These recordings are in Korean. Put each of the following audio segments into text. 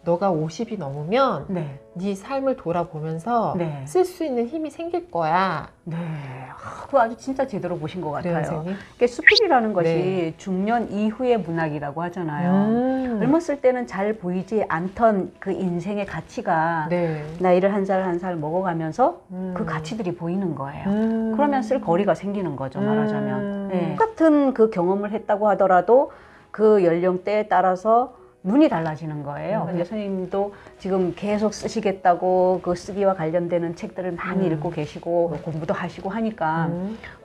너가 50이 넘으면 네. 네 삶을 돌아보면서 네. 쓸 수 있는 힘이 생길 거야. 네. 그거 아주 진짜 제대로 보신 것 그래요, 같아요. 선생님? 이게 수필이라는 것이 네. 중년 이후의 문학이라고 하잖아요. 젊었을 때는 잘 보이지 않던 그 인생의 가치가 네. 나이를 한 살 한 살 먹어가면서 그 가치들이 보이는 거예요. 그러면 쓸 거리가 생기는 거죠, 말하자면. 네. 똑같은 그 경험을 했다고 하더라도 그 연령대에 따라서 눈이 달라지는 거예요. 근데 선생님도 지금 계속 쓰시겠다고 그 쓰기와 관련되는 책들을 많이 읽고 계시고 공부도 하시고 하니까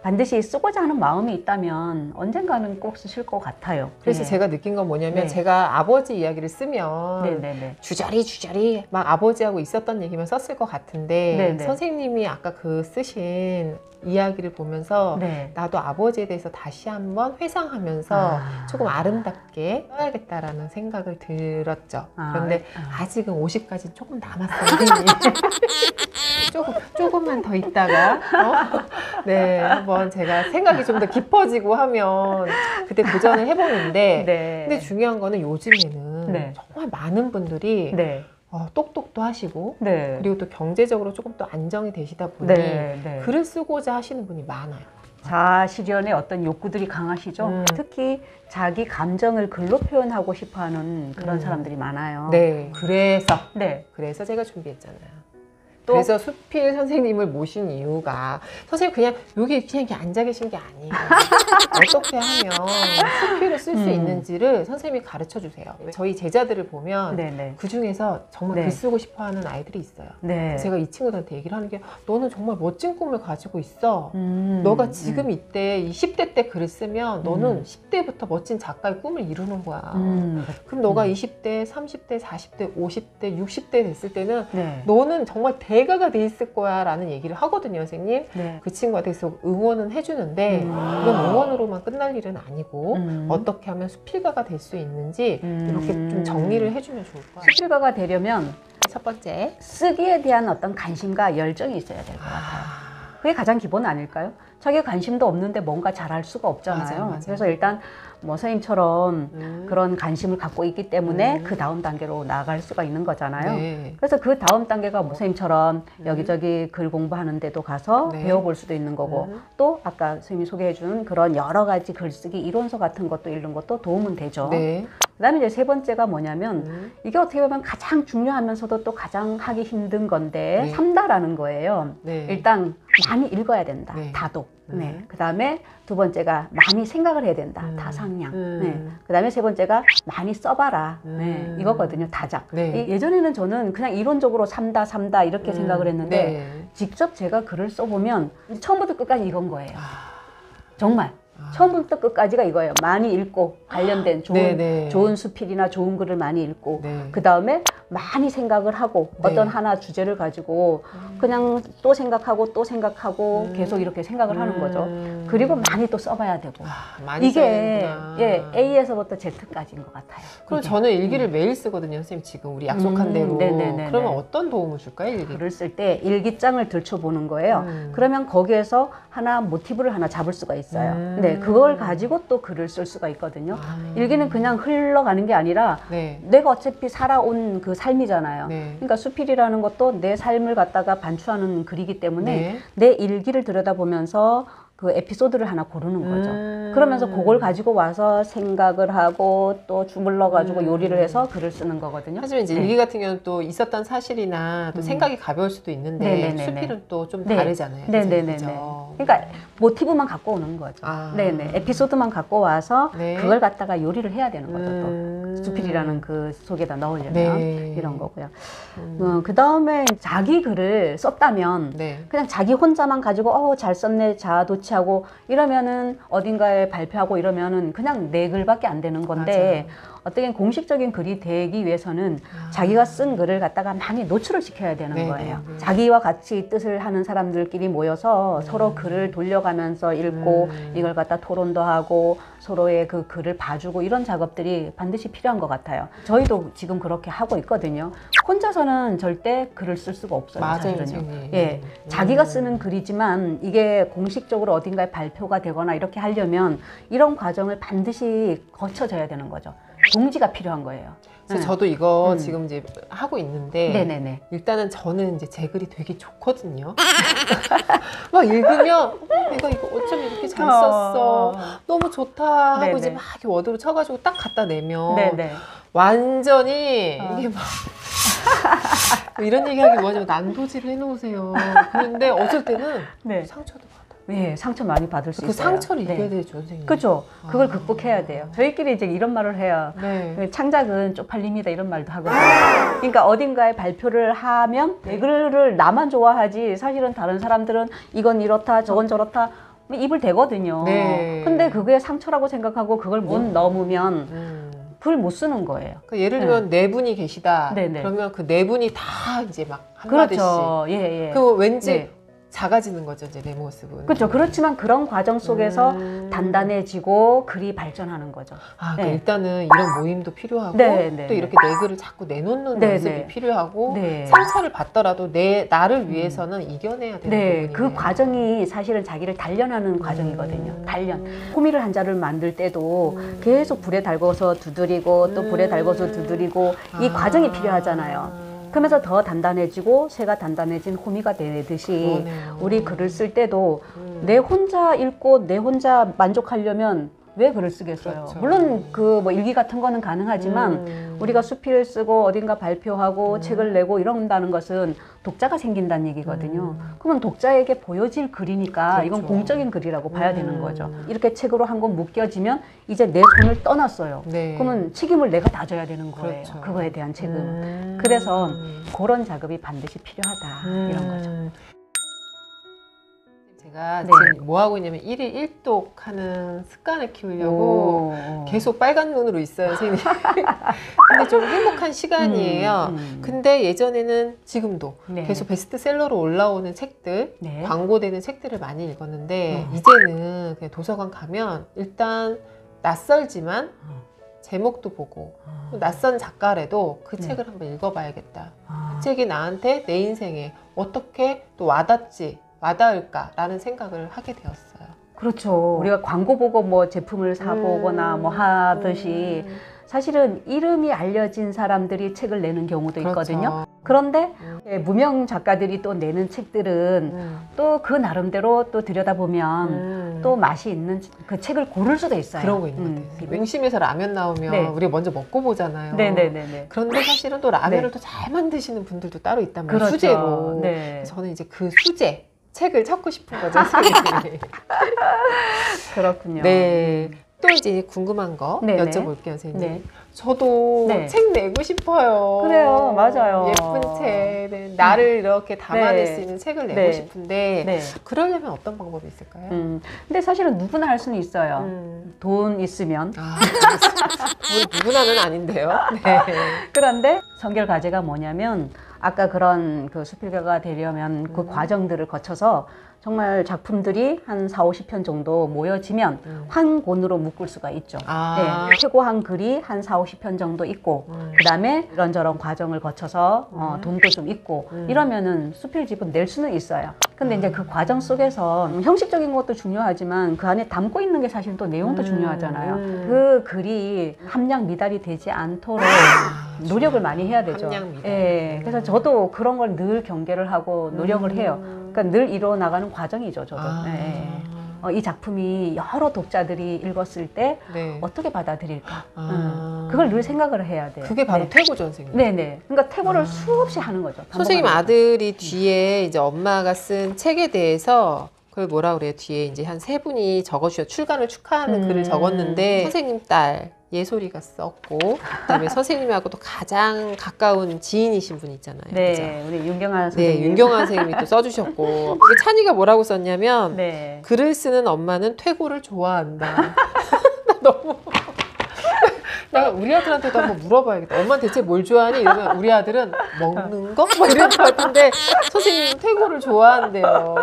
반드시 쓰고자 하는 마음이 있다면 언젠가는 꼭 쓰실 것 같아요. 그래서 네. 제가 느낀 건 뭐냐면 네. 제가 아버지 이야기를 쓰면 네네네. 주저리 막 아버지하고 있었던 얘기만 썼을 것 같은데 네네. 선생님이 아까 그 쓰신 이야기를 보면서 네. 나도 아버지에 대해서 다시 한번 회상하면서 조금 아름답게 써야겠다라는 생각을 들었죠. 그런데 아직은 50까지 조금 남았어요. 조금만 더 있다가 네, 한번 제가 생각이 좀 더 깊어지고 하면 그때 도전을 해보는데 네. 근데 중요한 거는 요즘에는 네. 정말 많은 분들이 네. 똑똑도 하시고 네. 그리고 또 경제적으로 조금 또 안정이 되시다 보니 네. 네. 글을 쓰고자 하시는 분이 많아요. 자아실현의 어떤 욕구들이 강하시죠. 특히 자기 감정을 글로 표현하고 싶어하는 그런 사람들이 많아요. 네, 네. 그래서 제가 준비했잖아요. 그래서 수필 선생님을 모신 이유가 선생님 그냥 여기 그냥 이렇게 앉아 계신 게 아니에요. 어떻게 하면 수필을 쓸 수 있는지를 선생님이 가르쳐 주세요. 저희 제자들을 보면 네네. 그 중에서 정말 네. 글 쓰고 싶어 하는 아이들이 있어요. 네. 제가 이 친구들한테 얘기를 하는 게 너는 정말 멋진 꿈을 가지고 있어. 너가 지금 이때 이 10대 때 글을 쓰면 너는 10대부터 멋진 작가의 꿈을 이루는 거야. 그럼 너가 20대, 30대, 40대, 50대, 60대 됐을 때는 네. 너는 정말 대가가 돼 있을 거야 라는 얘기를 하거든요, 선생님. 네. 그 친구한테 계속 응원은 해주는데 이건 응원으로만 끝날 일은 아니고 어떻게 하면 수필가가 될 수 있는지 이렇게 좀 정리를 해주면 좋을 거야. 수필가가 되려면 첫 번째, 쓰기에 대한 어떤 관심과 열정이 있어야 될 것 같아요. 그게 가장 기본 아닐까요? 자기 관심도 없는데 뭔가 잘할 수가 없잖아요. 맞아요. 그래서 일단 뭐 선생님처럼 그런 관심을 갖고 있기 때문에 그 다음 단계로 나아갈 수가 있는 거잖아요. 네. 그래서 그 다음 단계가 뭐 선생님처럼 여기저기 글 공부하는 데도 가서 네. 배워볼 수도 있는 거고 또 아까 선생님이 소개해준 그런 여러 가지 글쓰기 이론서 같은 것도 읽는 것도 도움은 되죠. 네. 그 다음에 이제 세 번째가 뭐냐면 이게 어떻게 보면 가장 중요하면서도 또 가장 하기 힘든 건데 네. 삼다라는 거예요. 네. 일단 많이 읽어야 된다. 네. 다독. 네. 그 다음에 두 번째가 많이 생각을 해야 된다. 다상량. 네. 그 다음에 세 번째가 많이 써봐라. 네. 이거거든요. 다작. 네. 예전에는 저는 그냥 이론적으로 삼다 이렇게 생각을 했는데 네. 직접 제가 글을 써보면 처음부터 끝까지 이건 거예요. 정말. 처음부터 끝까지가 이거예요. 많이 읽고 관련된 좋은 수필이나 좋은 글을 많이 읽고 그 다음에 많이 생각을 하고 어떤 하나 주제를 가지고 그냥 또 생각하고 계속 이렇게 생각을 하는 거죠. 그리고 많이 또 써봐야 되고 많이 이게 A에서부터 Z까지인 것 같아요. 그럼 저는 일기를 매일 쓰거든요, 선생님. 지금 우리 약속한 대로. 그러면 어떤 도움을 줄까요, 일기? 글을 쓸 때 일기장을 들춰보는 거예요. 그러면 거기에서 하나 모티브를 하나 잡을 수가 있어요. 네, 그걸 가지고 또 글을 쓸 수가 있거든요. 일기는 그냥 흘러가는 게 아니라 내가 어차피 살아온 그 삶이잖아요. 그러니까 수필이라는 것도 내 삶을 갖다가 반추하는 글이기 때문에 내 일기를 들여다보면서 그 에피소드를 하나 고르는 거죠. 그러면서 그걸 가지고 와서 생각을 하고 또 주물러 가지고 요리를 해서 글을 쓰는 거거든요. 하지만 이제 일기 같은 경우는 또 있었던 사실이나 또 생각이 가벼울 수도 있는데 수필은 또 좀 다르잖아요. 그러니까 모티브만 갖고 오는 거죠. 에피소드만 갖고 와서 그걸 갖다가 요리를 해야 되는 거죠. 또 수필이라는 그 속에다 넣으려면 이런 거고요. 그 다음에 자기 글을 썼다면 그냥 자기 혼자만 가지고 잘 썼네 자아도취 하고 이러면은 어딘가에 발표하고 이러면은 그냥 내 글밖에 안 되는 건데 어떻게 공식적인 글이 되기 위해서는 자기가 쓴 글을 갖다가 많이 노출을 시켜야 되는 거예요. 자기와 같이 뜻을 하는 사람들끼리 모여서 서로 글을 돌려가면서 읽고 이걸 갖다 토론도 하고 서로의 그 글을 봐주고 이런 작업들이 반드시 필요한 것 같아요. 저희도 지금 그렇게 하고 있거든요. 혼자서는 절대 글을 쓸 수가 없어요. 사실은요. 자기가 쓰는 글이지만 이게 공식적으로 어딘가에 발표가 되거나 이렇게 하려면 이런 과정을 반드시 거쳐져야 되는 거죠. 동지가 필요한 거예요. 그래서 저도 이거 지금 이제 하고 있는데 네네네. 일단은 저는 이제 제 글이 되게 좋거든요. 막 읽으면 내가 이거 어쩜 이렇게 잘 썼어. 너무 좋다 하고 네네. 이제 막 이렇게 워드로 쳐가지고 딱 갖다 내면 네네. 완전히 이게 막 이런 얘기하기 뭐하지만 난도질을 해놓으세요. 그런데 어쩔 때는 네. 상처도 받아요. 네, 상처 많이 받을 수 그 있어요. 상처를 네. 이겨야 되죠, 선생님. 그죠. 그걸 극복해야 돼요. 저희끼리 이제 이런 말을 해요. 네. 창작은 쪽팔림이다 이런 말도 하거든요. 그러니까 어딘가에 발표를 하면 내 글을 나만 좋아하지 사실은 다른 사람들은 이건 이렇다 저건 저렇다 입을 대거든요. 네. 근데 그게 상처라고 생각하고 그걸 못 넘으면 글 못 쓰는 거예요. 그러니까 예를 들면 네 분이 계시다. 네네. 그러면 그 네 분이 다 이제 막 한마디씩. 그렇죠. 예, 예. 그 왠지 네. 작아지는 거죠, 이제 내 모습은. 그렇죠. 그렇지만 그런 과정 속에서 단단해지고 글이 발전하는 거죠. 아, 네. 그러니까 일단은 이런 모임도 필요하고 네, 네, 또 네. 이렇게 내 글을 자꾸 내놓는 네, 연습이 네. 필요하고 네. 상처를 받더라도 나를 위해서는 이겨내야 되는 네, 부분이에요. 그 과정이 사실은 자기를 단련하는 과정이거든요. 단련. 호미를 한 자를 만들 때도 계속 불에 달궈서 두드리고 또 불에 달궈서 두드리고 이 과정이 필요하잖아요. 그러면서 더 단단해지고 새가 단단해진 호미가 되듯이 그러네요. 우리 글을 쓸 때도 내 혼자 읽고 내 혼자 만족하려면 왜 글을 쓰겠어요? 그렇죠. 물론 그 뭐 일기 같은 거는 가능하지만 우리가 수필을 쓰고 어딘가 발표하고 책을 내고 이런다는 것은 독자가 생긴다는 얘기거든요. 그러면 독자에게 보여질 글이니까 그렇죠. 이건 공적인 글이라고 봐야 되는 거죠. 이렇게 책으로 한 권 묶여지면 이제 내 손을 떠났어요. 네. 그러면 책임을 내가 다 져야 되는 거예요. 그렇죠. 그거에 대한 책임을. 그래서 그런 작업이 반드시 필요하다. 이런 거죠. 제가 네. 지금 뭐 하고 있냐면 1일 1독 하는 습관을 키우려고 계속 빨간 눈으로 있어요, 선생님. 근데 좀 행복한 시간이에요. 근데 예전에는 지금도 네. 계속 베스트셀러로 올라오는 책들, 네. 광고되는 책들을 많이 읽었는데 이제는 그냥 도서관 가면 일단 낯설지만 제목도 보고 또 낯선 작가래도 그 책을 한번 읽어봐야겠다. 그 책이 나한테 내 인생에 어떻게 또 와닿을까라는 생각을 하게 되었어요. 그렇죠. 우리가 광고 보고 뭐 제품을 사보거나 뭐 하듯이 사실은 이름이 알려진 사람들이 책을 내는 경우도 그렇죠. 있거든요. 그런데 무명 작가들이 또 내는 책들은 또 그 나름대로 또 들여다보면 또 맛이 있는 그 책을 고를 수도 있어요. 그런 거 있는 것 같아요. 맹심에서 라면 나오면 네. 우리가 먼저 먹고 보잖아요. 네네네. 그런데 사실은 또 라면을 네. 또 잘 만드시는 분들도 따로 있단 말이에요. 그렇죠. 수제로. 네. 저는 이제 그 수제 책을 찾고 싶은 거죠. 선생님이. 그렇군요. 네. 또 이제 궁금한 거 네네. 여쭤볼게요, 선생님. 네. 저도 네. 책 내고 싶어요. 그래요, 맞아요. 예쁜 책, 네. 나를 이렇게 담아낼 네. 수 있는 책을 내고 네. 싶은데 네. 그러려면 어떤 방법이 있을까요? 근데 사실은 누구나 할 수는 있어요. 돈 있으면. 아, 누구나는 아닌데요. 네. 그런데 선결 과제가 뭐냐면 아까 그런 그 수필가가 되려면 그 과정들을 거쳐서 정말 작품들이 한 40~50편 정도 모여지면 한 권으로 묶을 수가 있죠. 아. 네, 최고한 글이 한 40~50편 정도 있고 그 다음에 이런저런 과정을 거쳐서 돈도 좀 있고 이러면은 수필집은 낼 수는 있어요. 근데 이제 그 과정 속에서 형식적인 것도 중요하지만 그 안에 담고 있는 게 사실 또 내용도 중요하잖아요. 그 글이 함량 미달이 되지 않도록 노력을 많이 해야 되죠. 함량 미달. 예, 그래서 저도 그런 걸 늘 경계를 하고 노력을 해요. 그러니까 늘 이뤄 나가는 과정이죠, 저도. 이 작품이 여러 독자들이 읽었을 때 네. 어떻게 받아들일까? 그걸 늘 생각을 해야 돼요. 그게 바로 네. 퇴고죠, 선생님. 네네. 그러니까 퇴고를 수없이 하는 거죠. 선생님 반복하는 거죠. 아들이 뒤에 이제 엄마가 쓴 책에 대해서 그걸 뭐라 그래요? 뒤에 이제 한 세 분이 적어주셔 출간을 축하하는 글을 적었는데 선생님 딸 예솔이가 썼고 그다음에 선생님하고도 가장 가까운 지인이신 분 있잖아요. 네, 그죠? 우리 윤경아 선생님. 네, 윤경아 선생님이 또 써주셨고 이게 찬이가 뭐라고 썼냐면 네. 글을 쓰는 엄마는 퇴고를 좋아한다. 나 너무 내가 우리 아들한테도 한번 물어봐야겠다. 엄마 대체 뭘 좋아하니? 이러면 우리 아들은 먹는 거? 뭐 이럴 것 같은데 선생님은 퇴고를 좋아한대요.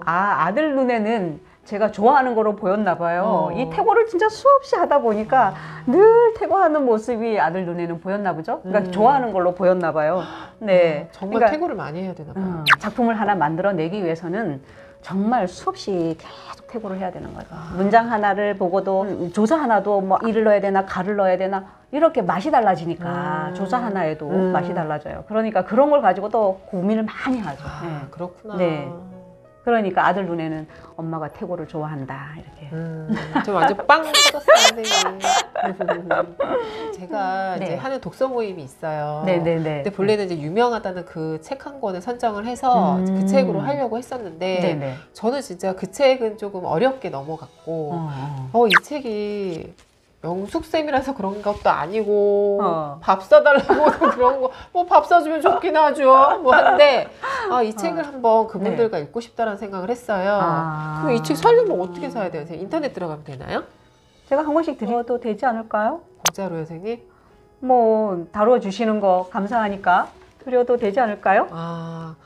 아, 아들 눈에는 제가 좋아하는 거로 보였나 봐요. 이 퇴고를 진짜 수없이 하다 보니까 늘 퇴고하는 모습이 아들 눈에는 보였나 보죠. 그러니까 좋아하는 걸로 보였나 봐요. 네. 정말 그러니까, 퇴고를 많이 해야 되나 봐요. 작품을 하나 만들어내기 위해서는 정말 수없이 계속 태고를 해야 되는 거죠. 문장 하나를 보고도 조사 하나도 뭐 이를 넣어야 되나 가를 넣어야 되나 이렇게 맛이 달라지니까 조사 하나에도 맛이 달라져요. 그러니까 그런 걸 가지고 또 고민을 많이 하죠. 네. 그렇구나. 네. 그러니까 아들 눈에는 엄마가 태고를 좋아한다 이렇게. 저 완전 빵 터졌어요, 선생님. 제가 네. 이제 하는 독서 모임이 있어요. 네네네. 근데 본래는 이제 유명하다는 그 책 한 권을 선정을 해서 그 책으로 하려고 했었는데 네네. 저는 진짜 그 책은 조금 어렵게 넘어갔고 이 책이 영숙쌤이라서 그런 것도 아니고 밥 사달라고 그런 거 뭐 밥 사주면 좋긴 하죠 뭐 한데 이 책을 한번 그분들과 읽고 싶다라는 생각을 했어요. 그럼 이 책 사려면 어떻게 사야 돼요? 인터넷 들어가면 되나요? 제가 한 권씩 드려도 되지 않을까요? 공짜로요, 선생님? 뭐 다뤄주시는 거 감사하니까 드려도 되지 않을까요?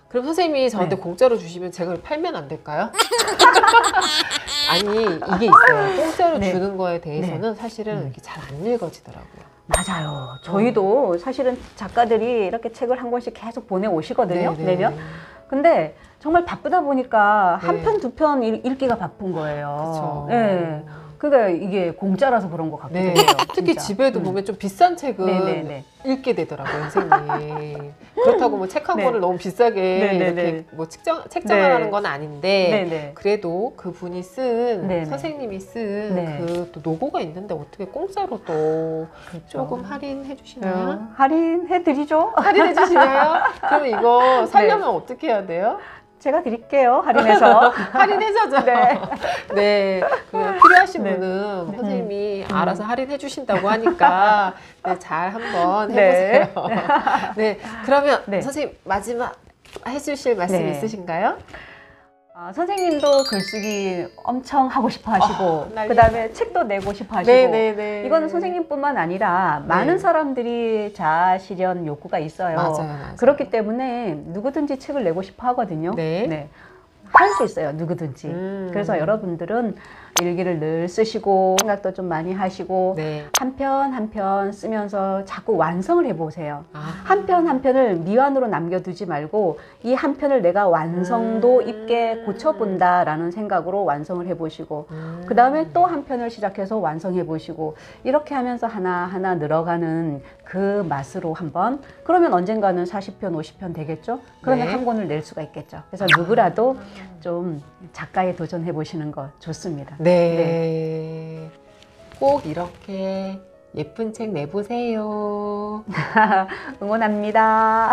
그럼 선생님이 저한테 공짜로 주시면 제가 팔면 안 될까요? 아니 이게 있어요. 공짜로 주는 거에 대해서는 사실은 이렇게 잘 안 읽어지더라고요. 맞아요. 저희도 사실은 작가들이 이렇게 책을 한 권씩 계속 보내오시거든요. 내면. 근데 정말 바쁘다 보니까 한 편, 두 편 읽기가 바쁜 거예요. 네. 그러니까 이게 공짜라서 그런 것 같기도 해요. 특히 집에도 보면 좀 비싼 책은 읽게 되더라고요, 선생님. 그렇다고 뭐 책 한 권을 너무 비싸게 이렇게 뭐 책정하는 건 아닌데 그래도 그 분이 쓴 선생님이 쓴 그 또 노고가 있는데 어떻게 공짜로 또 조금 할인해 주시나요? 할인해 드리죠. 할인해 주시나요? 그럼 이거 살려면 어떻게 해야 돼요? 제가 드릴게요. 할인해서. 할인해서죠. 네. 필요하신 분은 선생님이 알아서 할인해 주신다고 하니까 잘 한번 해보세요. 네. 그러면 선생님 마지막 해주실 말씀 있으신가요? 선생님도 글쓰기 엄청 하고 싶어 하시고 그 다음에 책도 내고 싶어 하시고 이거는 선생님뿐만 아니라 많은 사람들이 자아 실현 욕구가 있어요. 맞아요. 그렇기 때문에 누구든지 책을 내고 싶어 하거든요. 할 수 있어요, 누구든지. 그래서 여러분들은 일기를 늘 쓰시고 생각도 좀 많이 하시고 한 편 한 편 쓰면서 자꾸 완성을 해보세요. 한 편 한 편을 미완으로 남겨두지 말고 이 한 편을 내가 완성도 있게 고쳐본다라는 생각으로 완성을 해보시고 그 다음에 또 한 편을 시작해서 완성해보시고 이렇게 하면서 하나하나 늘어가는 그 맛으로 한번 그러면 언젠가는 40편, 50편 되겠죠? 그러면 한 권을 낼 수가 있겠죠. 그래서 누구라도 좀 작가에 도전해보시는 거 좋습니다. 꼭 이렇게 예쁜 책 내보세요. 응원합니다.